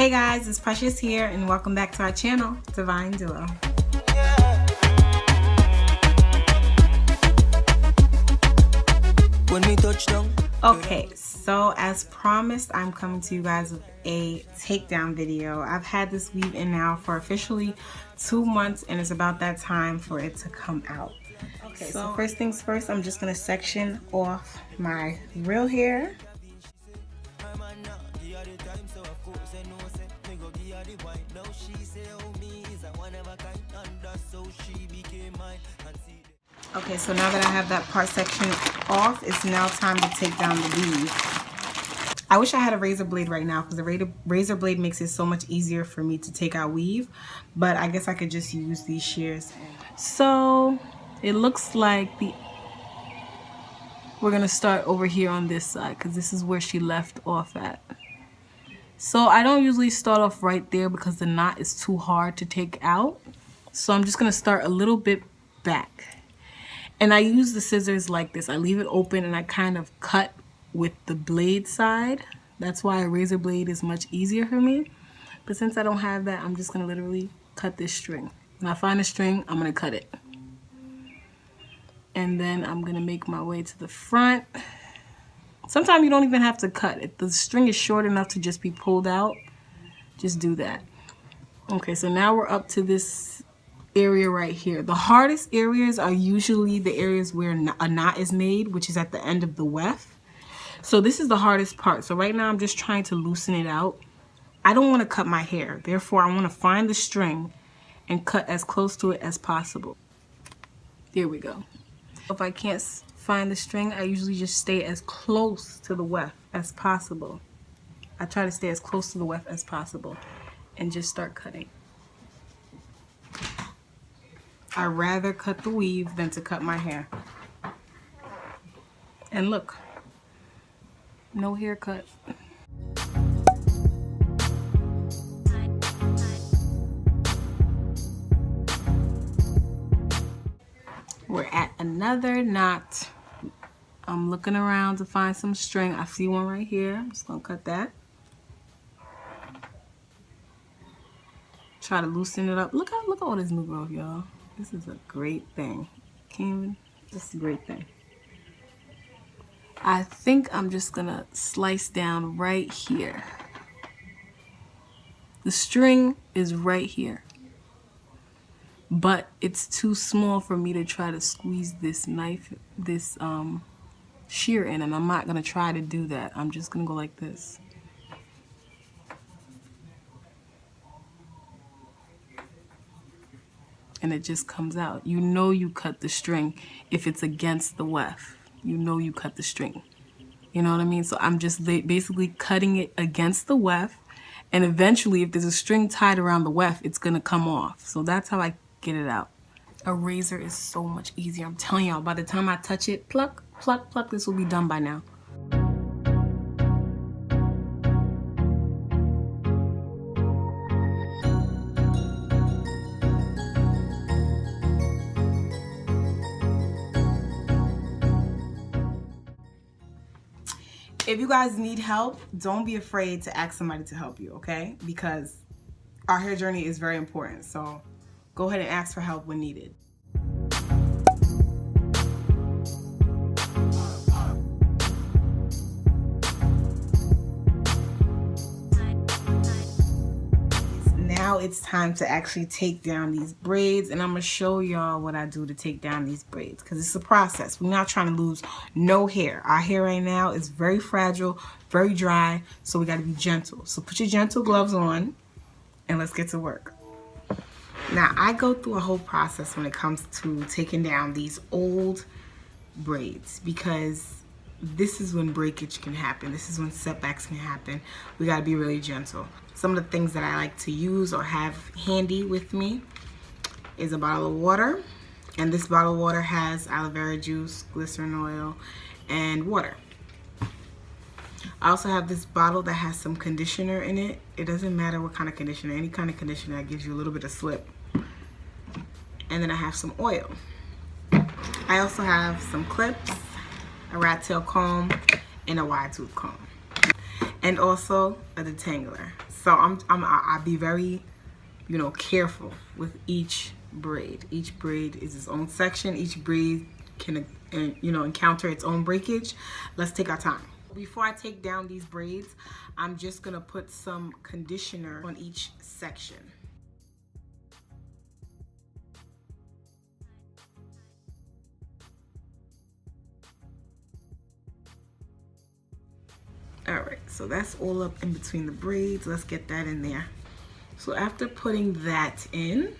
Hey guys, it's Precious here and welcome back to our channel, Divine Duo. When we touch down. Okay, so as promised, I'm coming to you guys with a takedown video. I've had this weave in now for officially 2 months and it's about that time for it to come out. Okay, so first things first, I'm just gonna section off my real hair. Okay, so now that I have that part section off, it's now time to take down the weave. I wish I had a razor blade right now because the razor blade makes it so much easier for me to take out weave, but I guess I could just use these shears. So it looks like we're gonna start over here on this side because this is where she left off at. So I don't usually start off right there because the knot is too hard to take out. So I'm just gonna start a little bit back. And I use the scissors like this. I leave it open and I kind of cut with the blade side. That's why a razor blade is much easier for me. But since I don't have that, I'm just gonna literally cut this string. When I find a string, I'm gonna cut it. And then I'm gonna make my way to the front. Sometimes you don't even have to cut. If the string is short enough to just be pulled out, just do that. Okay, so now we're up to this area right here. The hardest areas are usually the areas where a knot is made, which is at the end of the weft. So this is the hardest part. So right now I'm just trying to loosen it out. I don't want to cut my hair. Therefore, I want to find the string and cut as close to it as possible. There we go. If I can't find the string, I usually just stay as close to the weft as possible. I try to stay as close to the weft as possible and just start cutting. I'd rather cut the weave than to cut my hair. And look, no haircut. We're at another knot. I'm looking around to find some string. I see one right here. I'm just gonna cut that. Try to loosen it up. Look at all this new growth, y'all. This is a great thing. This is a great thing. I think I'm just gonna slice down right here. The string is right here, but it's too small for me to try to squeeze this shear in, and I'm not gonna try to do that. I'm just gonna go like this. And it just comes out. You know you cut the string if it's against the weft. You know you cut the string. You know what I mean? So I'm just basically cutting it against the weft, and eventually if there's a string tied around the weft, it's gonna come off. So that's how I get it out. A razor is so much easier. I'm telling y'all, by the time I touch it, pluck, pluck, pluck, this will be done by now. If you guys need help, don't be afraid to ask somebody to help you, okay? Because our hair journey is very important. So go ahead and ask for help when needed. Now it's time to actually take down these braids, and I'm gonna show y'all what I do to take down these braids because it's a process. We're not trying to lose no hair. Our hair right now is very fragile, very dry, so we gotta be gentle. So put your gentle gloves on and let's get to work. Now I go through a whole process when it comes to taking down these old braids because this is when breakage can happen. This is when setbacks can happen. We gotta be really gentle. Some of the things that I like to use or have handy with me is a bottle of water. And this bottle of water has aloe vera juice, glycerin oil, and water. I also have this bottle that has some conditioner in it. It doesn't matter what kind of conditioner, any kind of conditioner that gives you a little bit of slip. And then I have some oil. I also have some clips, a rat tail comb, and a wide tooth comb. And also a detangler. So I'll be very, you know, careful with each braid. Each braid is its own section. Each braid can, you know, encounter its own breakage. Let's take our time. Before I take down these braids, I'm just gonna put some conditioner on each section. All right, so that's all up in between the braids. Let's get that in there. So after putting that in,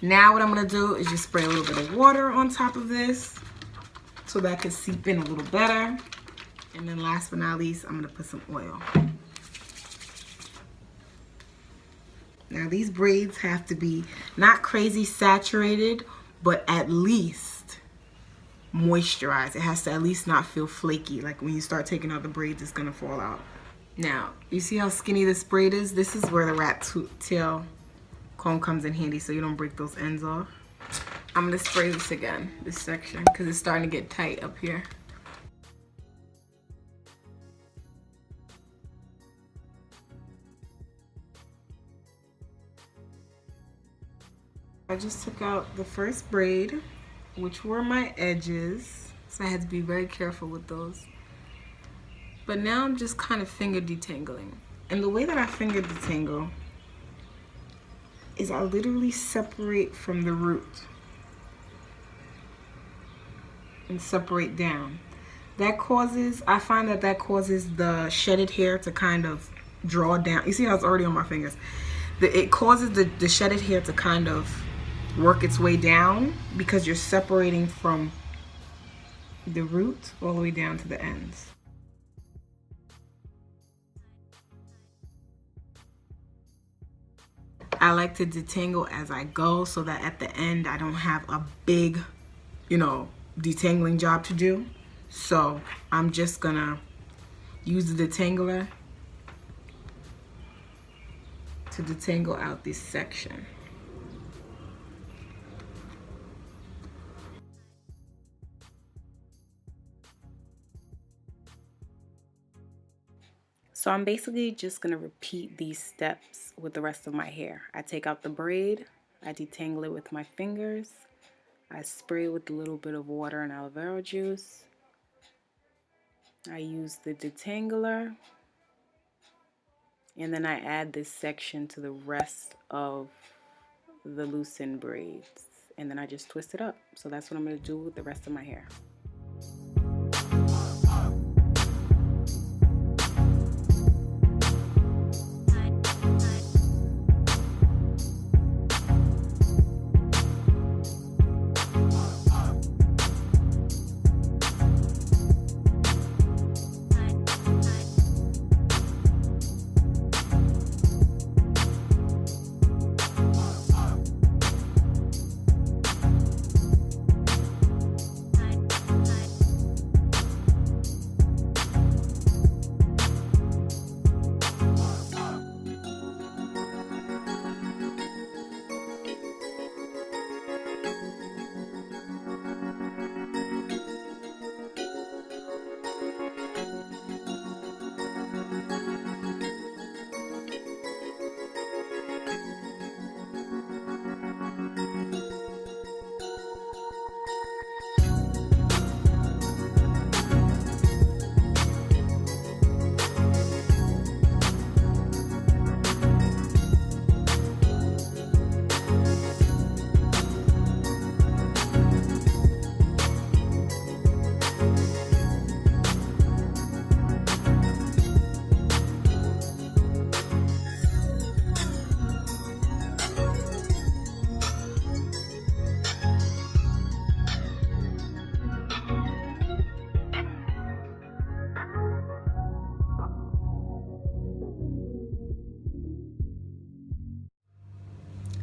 now what I'm gonna do is just spray a little bit of water on top of this so that could seep in a little better. And then last but not least, I'm gonna put some oil. Now these braids have to be not crazy saturated, but at least moisturized. It has to at least not feel flaky. Like when you start taking out the braids, it's gonna fall out. Now, you see how skinny this braid is? This is where the rat tail comb comes in handy so you don't break those ends off. I'm gonna spray this again, this section, because it's starting to get tight up here. I just took out the first braid, which were my edges, so I had to be very careful with those. But now I'm just kind of finger detangling. And the way that I finger detangle is I literally separate from the root and separate down. That causes, I find that causes the shedded hair to kind of draw down. You see how it's already on my fingers? It causes the shedded hair to kind of work its way down because you're separating from the root all the way down to the ends. I like to detangle as I go so that at the end I don't have a big, you know, detangling job to do. So I'm just gonna use the detangler to detangle out this section. So I'm basically just gonna repeat these steps with the rest of my hair. I take out the braid, I detangle it with my fingers, I spray it with a little bit of water and aloe vera juice. I use the detangler, and then I add this section to the rest of the loosened braids, and then I just twist it up. So that's what I'm gonna do with the rest of my hair.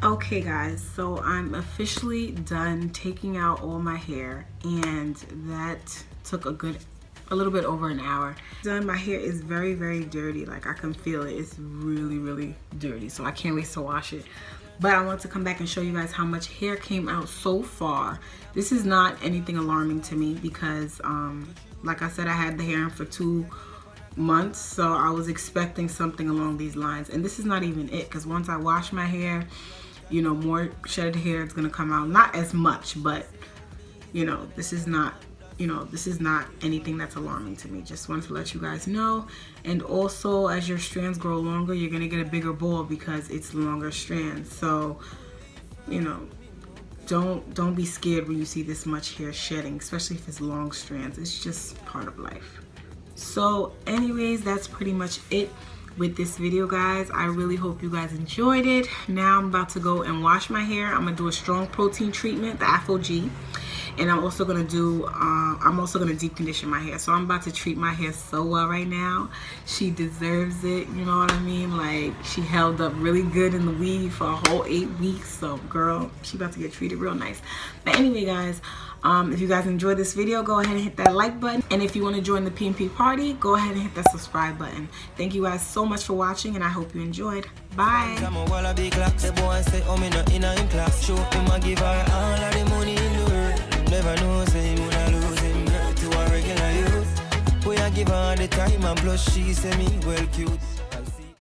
Okay guys, so I'm officially done taking out all my hair, and that took a little bit over an hour. Done. My hair is very, very dirty. Like I can feel it. It's really, really dirty. So I can't wait to wash it. But I want to come back and show you guys how much hair came out so far. This is not anything alarming to me because like I said, I had the hair in for months, so I was expecting something along these lines. And this is not even it, because once I wash my hair, you know, more shedded hair is going to come out. Not as much, but you know, this is not, you know, this is not anything that's alarming to me. Just wanted to let you guys know. And also, as your strands grow longer, you're going to get a bigger ball because it's longer strands. So, you know, don't be scared when you see this much hair shedding, especially if it's long strands. It's just part of life. So anyways, that's pretty much it with this video, guys. I really hope you guys enjoyed it. Now I'm about to go and wash my hair. I'm gonna do a strong protein treatment, the Afro G, and I'm also gonna deep condition my hair. So I'm about to treat my hair so well right now. She deserves it, you know what I mean? Like, she held up really good in the weave for a whole 8 weeks. So girl, she about to get treated real nice. But anyway, guys, if you guys enjoyed this video, go ahead and hit that like button. And if you want to join the PNP party, go ahead and hit that subscribe button. Thank you guys so much for watching, and I hope you enjoyed. Bye. Never know, say him when I lose him, girl, to a regular youth. Boy, I give her the time and plus she say me well cute.